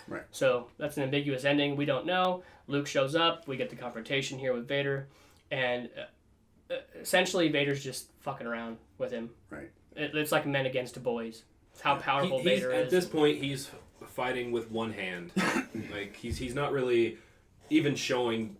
Right. So that's an ambiguous ending. We don't know. Luke shows up. We get the confrontation here with Vader. And essentially, Vader's just fucking around with him. Right. It's like men against boys. It's how powerful Vader is. At this point, he's fighting with one hand. Like, he's not really even showing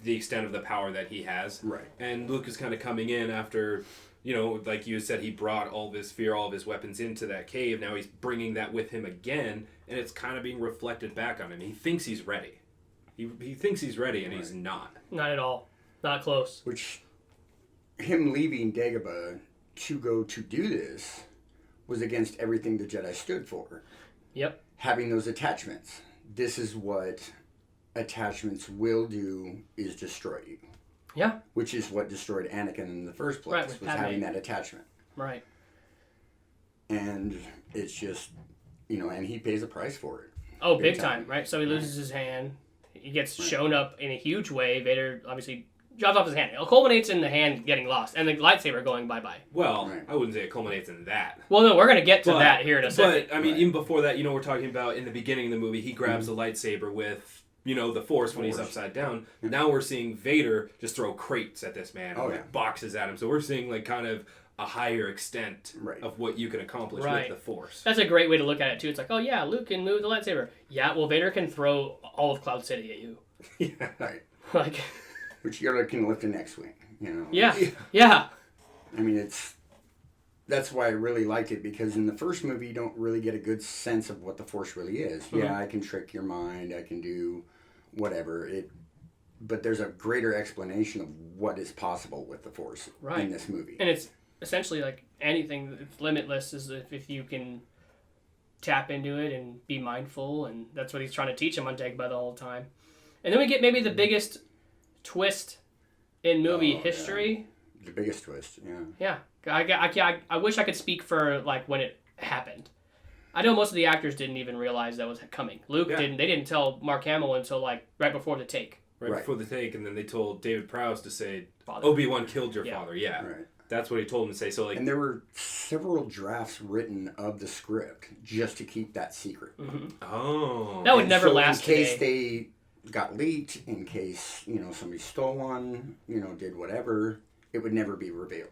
the extent of the power that he has. Right. And Luke is kind of coming in after, like you said, he brought all of his fear, all of his weapons into that cave. Now he's bringing that with him again, and it's kind of being reflected back on him. He thinks he's ready. He thinks he's ready, and he's not. Not at all. Not close. Which, him leaving Dagobah to go to do this was against everything the Jedi stood for. Yep. Having those attachments. This is what attachments will do, is destroy you. Yeah. Which is what destroyed Anakin in the first place, was having that attachment. Right. And it's just, and he pays a price for it. Oh, big time, right? So he loses his hand. He gets shown up in a huge way. Vader obviously drops off his hand. It culminates in the hand getting lost and the lightsaber going bye-bye. Well, I wouldn't say it culminates in that. Well, no, we're going to get to that here in a second. But, I mean, even before that, we're talking about in the beginning of the movie, he grabs the lightsaber with, the Force when he's upside down. Now we're seeing Vader just throw crates at this man, boxes at him. So we're seeing, like, kind of a higher extent of what you can accomplish with the Force. That's a great way to look at it, too. It's like, oh, yeah, Luke can move the lightsaber. Yeah, well, Vader can throw all of Cloud City at you. Yeah. Right. Like... Which Yoda can lift an X-Wing, Yeah, yeah. I mean, that's why I really liked it, because in the first movie, you don't really get a good sense of what the Force really is. Mm-hmm. Yeah, I can trick your mind, I can do whatever. But there's a greater explanation of what is possible with the Force in this movie. And it's essentially like anything that's limitless is if you can tap into it and be mindful, and that's what he's trying to teach him on Dagobah the whole time. And then we get maybe the biggest twist in movie history. Yeah. The biggest twist, yeah. I wish I could speak for like when it happened. I know most of the actors didn't even realize that was coming. Luke didn't. They didn't tell Mark Hamill until like right before the take. Right before the take, and then they told David Prowse to say, Obi-Wan killed your father. Yeah. Right. That's what he told him to say. So like, and there were several drafts written of the script just to keep that secret. Mm-hmm. Oh. That would never last in case they got leaked, in case somebody stole one, did whatever, it would never be revealed.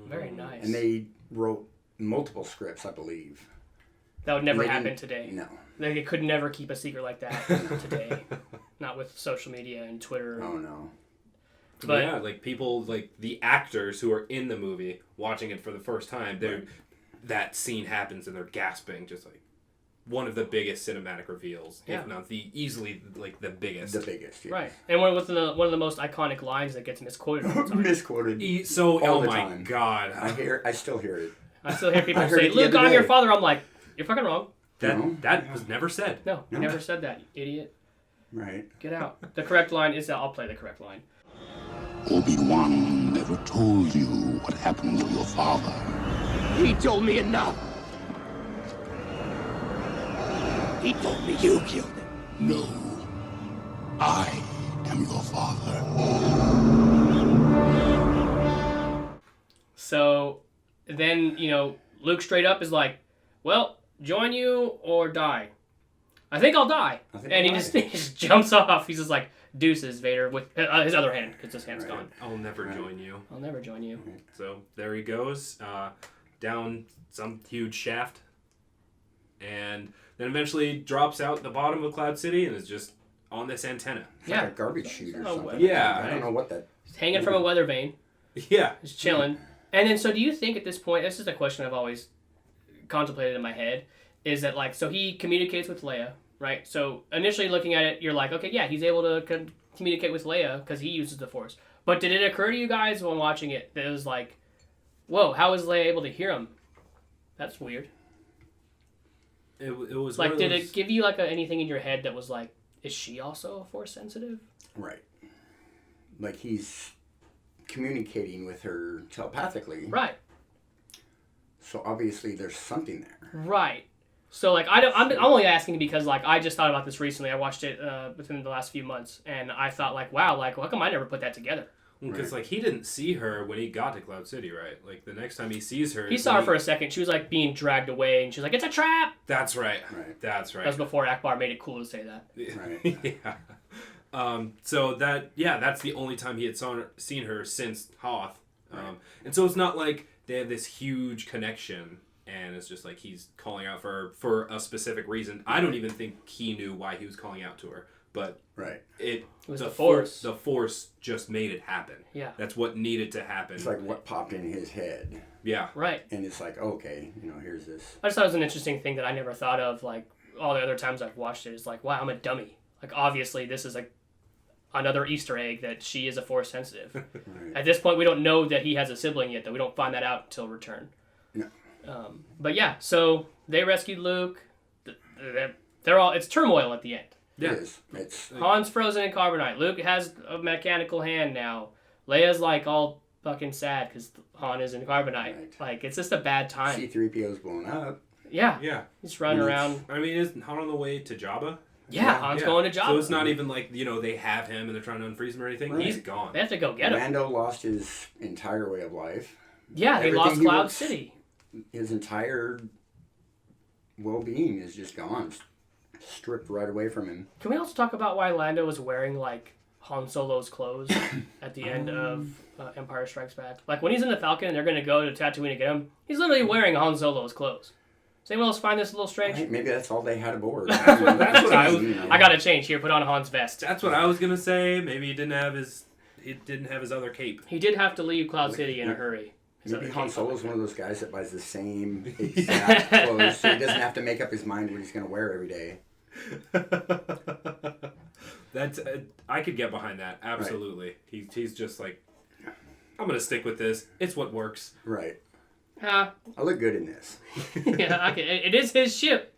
Very nice. And they wrote multiple scripts, I believe. That would never happen today. No. They could never keep a secret like that today. Not with social media and Twitter. Oh no. But yeah, like people, like the actors who are in the movie watching it for the first time, that scene happens and they're gasping, just like one of the biggest cinematic reveals, if not easily like the biggest. The biggest, yes. Right. And one of the most iconic lines that gets misquoted all the time. Misquoted. Oh my god. I still hear it. I still hear people say, Luke, I'm your father. I'm like, you're fucking wrong. That was never said. No, you never said that, you idiot. Right. Get out. The correct line is I'll play the correct line. Obi-Wan never told you what happened to your father. He told me enough. He told me you killed him. No. I am your father. So then, Luke straight up is like, well, join you or die. I think I'll die. He just jumps off. He's just like, deuces, Vader, with his other hand, because his hand's gone. I'll never join you. I'll never join you. So there he goes, down some huge shaft, and then eventually drops out the bottom of Cloud City and is just on this antenna. It's like a garbage chute or something. Yeah. I don't know what that... He's hanging from a weather vane. Yeah. Just chilling. And then, so do you think at this point, this is a question I've always contemplated in my head, is that like, so he communicates with Leia, right? So initially looking at it, you're like, okay, yeah, he's able to communicate with Leia because he uses the Force. But did it occur to you guys when watching it that it was like, whoa, how is Leia able to hear him? That's weird. It was like, did it give you like anything in your head that was like, is she also a Force sensitive? Right. Like he's communicating with her telepathically. Right. So obviously there's something there. Right. So like I'm only asking because like I just thought about this recently. I watched it within the last few months, and I thought like, wow, like how come I never put that together? Because like he didn't see her when he got to Cloud City, right? Like the next time he sees her, he saw her for a second. She was like being dragged away, and she was like, "It's a trap." That's right. That's right. That was before Akbar made it cool to say that. Right. Yeah. So that's the only time he had seen her since Hoth. And so it's not like they have this huge connection, and it's just like he's calling out for a specific reason. I don't even think he knew why he was calling out to her, but it was the Force. The Force just made it happen. Yeah. That's what needed to happen. It's like what popped in his head. Yeah. Right. And it's like, okay, here's this. I just thought it was an interesting thing that I never thought of. Like all the other times I've watched it, it's like, wow, I'm a dummy. Like obviously this is like another Easter egg that she is a Force sensitive. Right. At this point, we don't know that he has a sibling yet, though. We don't find that out until Return. No. But yeah, so they rescued Luke. They're all. It's turmoil at the end. Yeah. It is. It's Han's frozen in carbonite. Luke has a mechanical hand now. Leia's like all fucking sad because Han is in carbonite. Right. Like it's just a bad time. C-3PO's blown up. Yeah. Yeah. He's running around. I mean, isn't Han on the way to Jabba? Yeah, Han's going to Jabba. So it's not even like, they have him and they're trying to unfreeze him or anything. Right. He's gone. They have to go get him. Lando lost his entire way of life. Yeah, they lost Cloud City. His entire well-being is just gone. Stripped right away from him. Can we also talk about why Lando was wearing, like, Han Solo's clothes at the end of Empire Strikes Back? Like, when he's in the Falcon and they're going to go to Tatooine to get him, he's literally wearing Han Solo's clothes. Does anyone else find this a little strange? Right, maybe that's all they had aboard. That's what I was. I gotta change here. Put on Han's vest. That's what I was gonna say. Maybe he didn't have his other cape. He did have to leave Cloud City in a hurry. Maybe Han Solo's one of those guys that buys the same exact clothes, so he doesn't have to make up his mind what he's gonna wear every day. That's I could get behind that. Absolutely. Right. He's just like, I'm gonna stick with this. It's what works. Right. I look good in this. Yeah, it is his ship.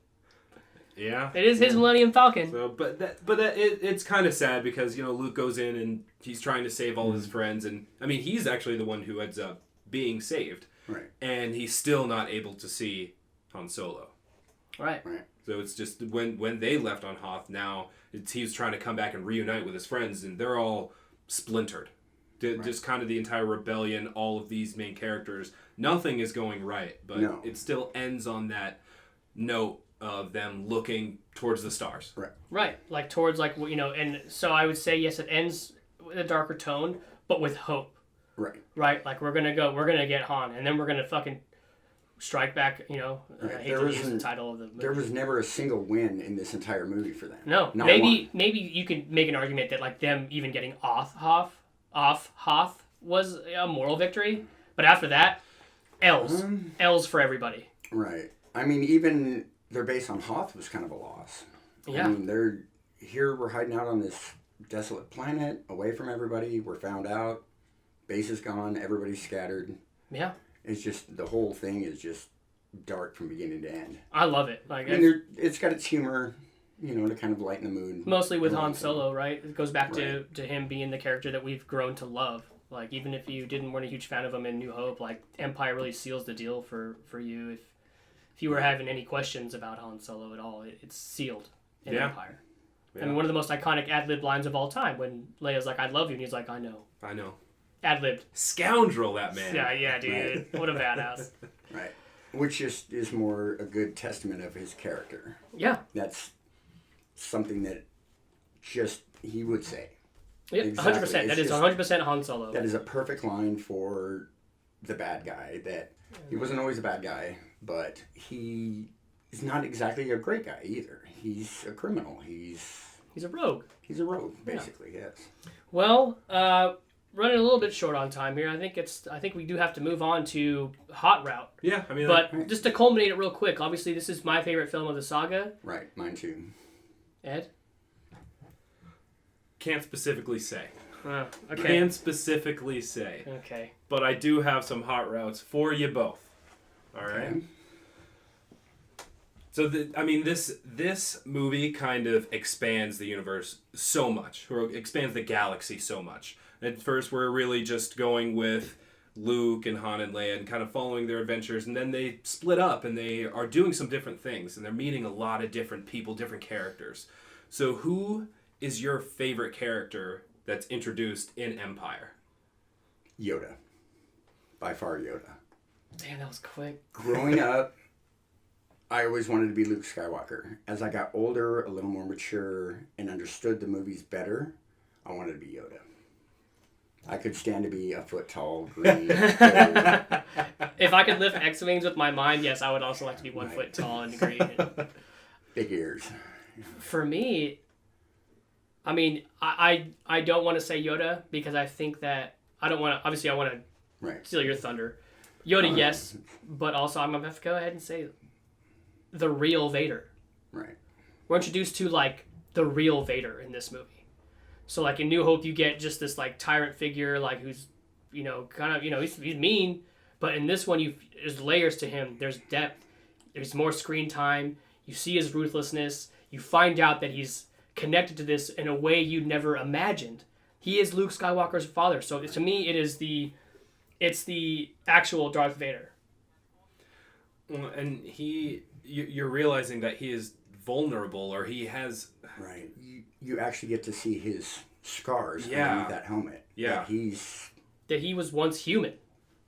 Yeah, it is his Millennium Falcon. So, it's kind of sad because Luke goes in and he's trying to save all his friends, and I mean he's actually the one who ends up being saved. Right. And he's still not able to see Han Solo. Right. So it's just when they left on Hoth, now he's trying to come back and reunite with his friends, and they're all splintered. Just kind of the entire rebellion, all of these main characters, nothing is going right, but it still ends on that note of them looking towards the stars. Right, like towards and so I would say yes, it ends with a darker tone, but with hope. Right, like we're gonna get Han, and then we're gonna fucking strike back. I hate to use the title of the movie. There was never a single win in this entire movie for them. No, maybe you could make an argument that like them even getting off Hoth was a moral victory, but after that, L's for everybody. Right. I mean, even their base on Hoth was kind of a loss. Yeah. I mean, we're hiding out on this desolate planet, away from everybody. We're found out. Base is gone. Everybody's scattered. Yeah. It's just, the whole thing is just dark from beginning to end. I love it. Like, it's got its humor, to kind of lighten the mood. Mostly with Han Solo, right? It goes back to him being the character that we've grown to love. Like, even if you weren't a huge fan of him in New Hope, like, Empire really seals the deal for you. If you were having any questions about Han Solo at all, it's sealed in Empire. Yeah. I mean, one of the most iconic ad-lib lines of all time, when Leia's like, I love you, and he's like, I know. Ad-libbed. Scoundrel, that man. Yeah, dude. Right. What a badass. Right. Which just is more a good testament of his character. Yeah. That's something that just he would say. Yep, exactly. 100%. That is 100% Han Solo. That is a perfect line for the bad guy. That he wasn't always a bad guy, but he is not exactly a great guy either. He's a criminal. He's a rogue. He's a rogue, basically. Yes. Well, running a little bit short on time here. I think we do have to move on to Hot Route. Yeah, I mean, but just to culminate it real quick. Obviously, this is my favorite film of the saga. Right, mine too. Ed? Can't specifically say. Okay. Can't specifically say. Okay. But I do have some hot routes for you both. All right. Okay. So this movie kind of expands the universe so much, or expands the galaxy so much. At first, we're really just going with Luke and Han and Leia and kind of following their adventures, and then they split up and they are doing some different things, and they're meeting a lot of different people, different characters. So who is your favorite character that's introduced in Empire? Yoda. By far Yoda. Damn, that was quick. Growing up, I always wanted to be Luke Skywalker. As I got older, a little more mature, and understood the movies better, I wanted to be Yoda. I could stand to be a foot tall, green. If I could lift X-Wings with my mind, yes, I would also like to be 1 foot tall and green. Big ears. For me, I mean, I don't want to say Yoda because I think that I don't want to. Obviously, I want to steal your thunder. Yoda, yes, but also I'm gonna have to go ahead and say the real Vader. Right. We're introduced to like the real Vader in this movie. So like in New Hope, you get just this like tyrant figure, like who's kind of he's mean, but in this one, there's layers to him. There's depth. There's more screen time. You see his ruthlessness. You find out that he's connected to this in a way you never imagined. He is Luke Skywalker's father. So to me, it's the actual Darth Vader. Well, and you're realizing that he is vulnerable, or he has... Right. You actually get to see his scars underneath that helmet. Yeah. That he was once human.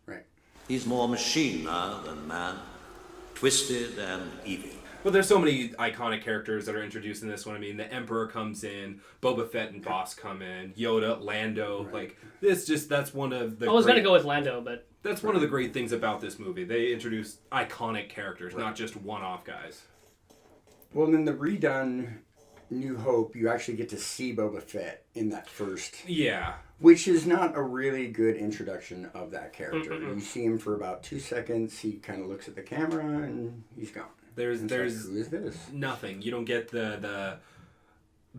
Right. He's more machine now than man. Twisted and evil. But there's so many iconic characters that are introduced in this one. I mean, the Emperor comes in, Boba Fett and Boss come in, Yoda, Lando. Right. Like, that's one of the... I was going to go with Lando, but... That's one of the great things about this movie. They introduce iconic characters, not just one-off guys. Well, in the redone New Hope, you actually get to see Boba Fett in that first... Yeah. Which is not a really good introduction of that character. You see him for about 2 seconds, he kind of looks at the camera, and he's gone. There's like, who is this? Nothing. You don't get the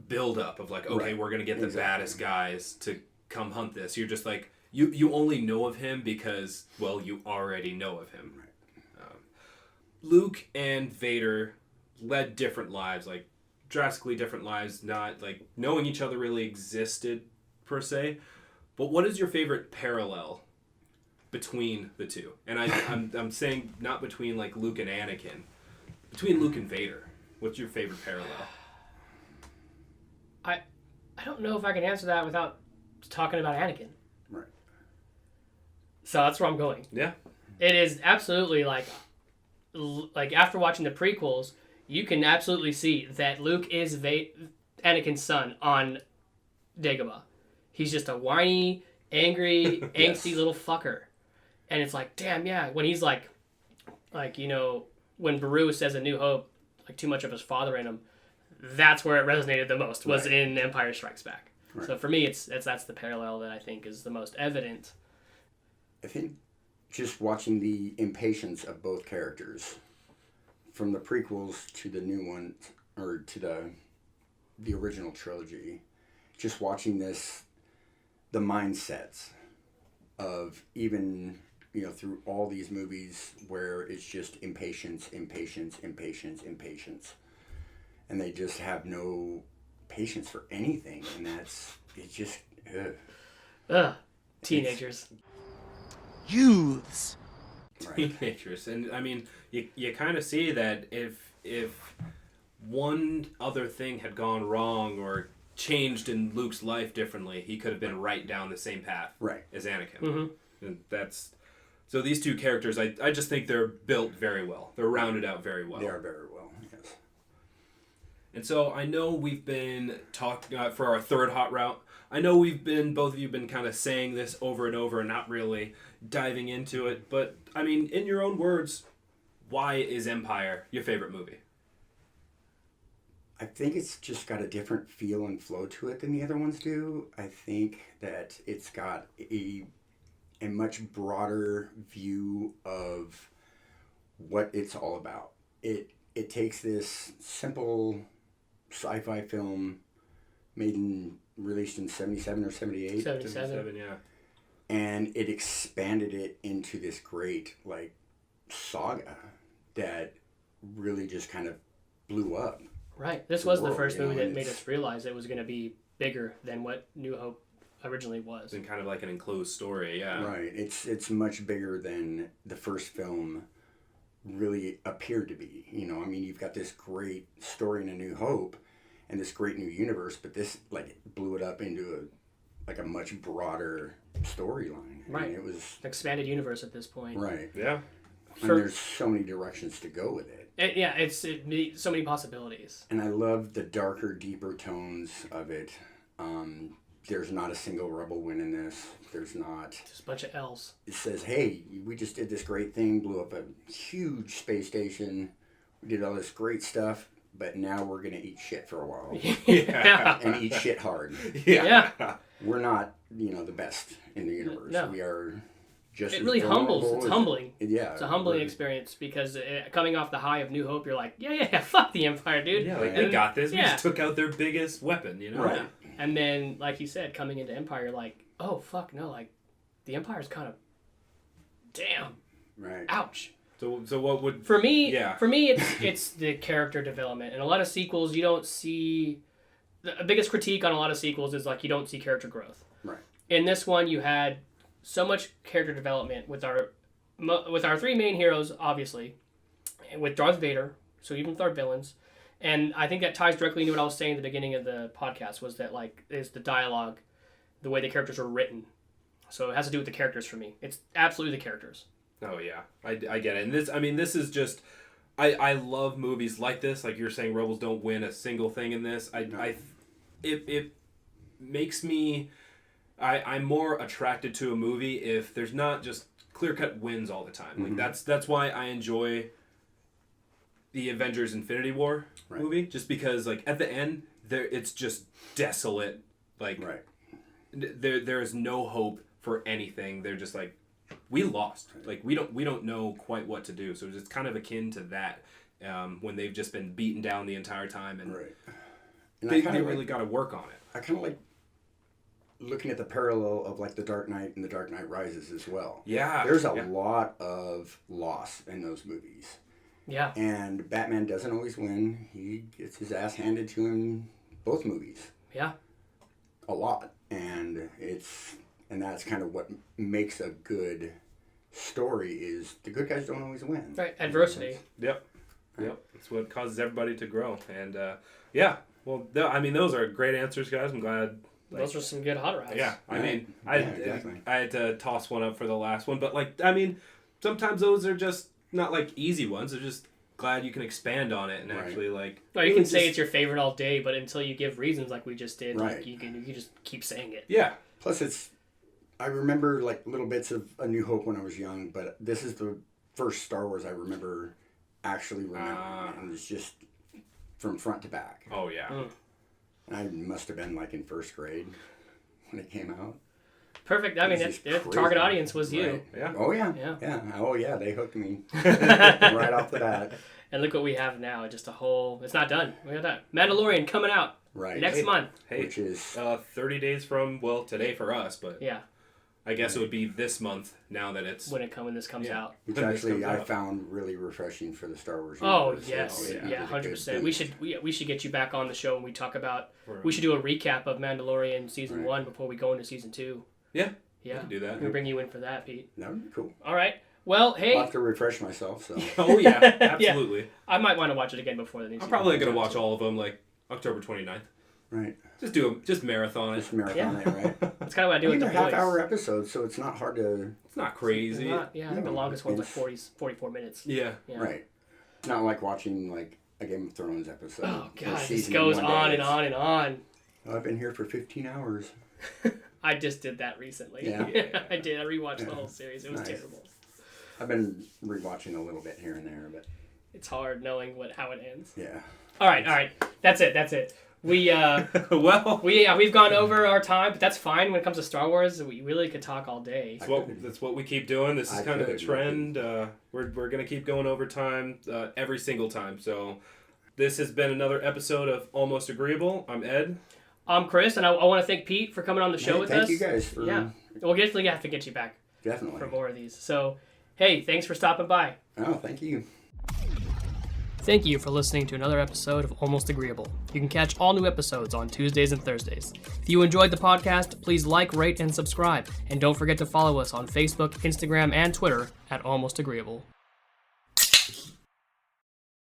build up of like, okay, we're gonna get the baddest guys to come hunt this. You're just like, you only know of him because, well, you already know of him. Right. Luke and Vader led different lives, like drastically different lives. Not like knowing each other really existed per se. But what is your favorite parallel between the two? And I'm saying not between like Luke and Anakin. Between Luke and Vader, what's your favorite parallel? I don't know if I can answer that without talking about Anakin. Right. So that's where I'm going. Yeah. It is absolutely like after watching the prequels, you can absolutely see that Luke is Anakin's son on Dagobah. He's just a whiny, angry, angsty little fucker. And it's like, damn, yeah. When he's like, when Beru says A New Hope, like too much of his father in him, that's where it resonated the most, was in Empire Strikes Back. Right. So for me, that's the parallel that I think is the most evident. I think just watching the impatience of both characters, from the prequels to the new one, or to the original trilogy, just watching the mindsets of even... through all these movies where it's just impatience. And they just have no patience for anything. And it's just, teenagers. Youths. Right. Teenagers. And I mean, you kind of see that if one other thing had gone wrong or changed in Luke's life differently, he could have been right down the same path as Anakin. Mm-hmm. And that's... So these two characters, I just think they're built very well. They're rounded out very well. They are very well, yes. And so I know we've been talking for our third hot route. I know both of you have been kind of saying this over and over and not really diving into it. But, I mean, in your own words, why is Empire your favorite movie? I think it's just got a different feel and flow to it than the other ones do. I think that it's got a much broader view of what it's all about. It takes this simple sci-fi film released in 77 or 78. 77, yeah. And it expanded it into this great, saga that really just kind of blew up. Right. This was the first movie that made us realize it was going to be bigger than what New Hope originally was. And kind of like an enclosed story, yeah. Right. It's much bigger than the first film really appeared to be. You know, I mean, you've got this great story in A New Hope and this great new universe, but this like blew it up into a much broader storyline. Right. I mean, it was expanded universe at this point. Right. Yeah. And there's so many directions to go with it. It's so many possibilities. And I love the darker, deeper tones of it. There's not a single rebel win in this. There's not. Just a bunch of L's. It says, hey, we just did this great thing, blew up a huge space station. We did all this great stuff, but now we're going to eat shit for a while. Yeah. And eat shit hard. Yeah. We're not, the best in the universe. No. We are just it really humbles. It's humbling. Yeah. It's a humbling experience because coming off the high of New Hope, you're like, yeah, fuck the Empire, dude. Yeah, like, they got this. We just took out their biggest weapon, Right. And then, like you said, coming into Empire, you're like, oh, fuck, no, like, the Empire's kind of, damn. Right. Ouch. So what would... For me, it's the character development. In a lot of sequels, you don't see... The biggest critique on a lot of sequels is, like, you don't see character growth. Right. In this one, you had so much character development with our three main heroes, obviously, and with Darth Vader, so even with our villains. And I think that ties directly into what I was saying at the beginning of the podcast, was that, like, is the dialogue, the way the characters are written. So it has to do with the characters for me. It's absolutely the characters. Oh, yeah. I get it. And this is just... I love movies like this. Like you're saying, Rebels don't win a single thing in this. It makes me... I'm more attracted to a movie if there's not just clear-cut wins all the time. Like that's why I enjoy the Avengers Infinity War movie, just because like at the end it's just desolate. Like there is no hope for anything. They're just like, we lost. Like we don't know quite what to do. So it's kind of akin to that when they've just been beaten down the entire time, and they really got to work on it. I kind of like looking at the parallel of like The Dark Knight and The Dark Knight Rises as well. Yeah. There's a lot of loss in those movies. Yeah. And Batman doesn't always win. He gets his ass handed to him both movies. Yeah. A lot. And that's kind of what makes a good story, is the good guys don't always win. Right. Adversity. Yep. That's what causes everybody to grow. And well, those are great answers, guys. I'm glad. Those are some good hot rods. Yeah, I had to toss one up for the last one, but sometimes those are just not like easy ones. They're just glad you can expand on it and actually like. No, you can say it's your favorite all day, but until you give reasons like we just did, right. like, you just keep saying it. Yeah. Plus, I remember like little bits of A New Hope when I was young, but this is the first Star Wars I remember actually remembering, and it's just from front to back. Oh yeah. I must have been like in first grade when it came out. Perfect. I mean, the target audience was you. Right. Yeah. Oh yeah. Oh yeah. They hooked me right off the bat. And look what we have now. Just it's not done. We got that Mandalorian coming out next month. Hey, which is 30 days from today for us, but yeah. I guess it would be this month now that it's when this comes out. Which actually I found really refreshing for the Star Wars universe. Yes, 100%. We should get you back on the show and we talk about. We should do a recap of Mandalorian season 1 before we go into season 2. Yeah. Yeah. We can do that. We'll bring you in for that, Pete. That would be cool. All right. Well, hey. I'll have to refresh myself. So. Oh yeah, absolutely. Yeah. I might want to watch it again before the new season. I'm probably gonna watch all of them like October 29th. Right. Just marathon it. Just marathon it, right? That's kind of what I do with the boys. They're half-hour episodes, so it's not hard to... It's not crazy. I think the longest one's like 44 minutes. Yeah. Right. It's not like watching like a Game of Thrones episode. Oh, God. This goes on and on and on. I've been here for 15 hours. I just did that recently. Yeah. I did. I rewatched the whole series. It was terrible. I've been rewatching a little bit here and there, but... It's hard knowing how it ends. Yeah. All right. That's it. We we've gone over our time, but that's fine. When it comes to Star Wars, we really could talk all day. That's what we keep doing. This is kind of the trend. We're gonna keep going over time every single time. So this has been another episode of Almost Agreeable. I'm Ed. I'm Chris, and I want to thank Pete for coming on the show with us. Thank you guys for... Yeah, we'll definitely have to get you back. Definitely. For more of these. So, hey, thanks for stopping by. Oh, thank you. Thank you for listening to another episode of Almost Agreeable. You can catch all new episodes on Tuesdays and Thursdays. If you enjoyed the podcast, please like, rate, and subscribe. And don't forget to follow us on Facebook, Instagram, and Twitter at Almost Agreeable.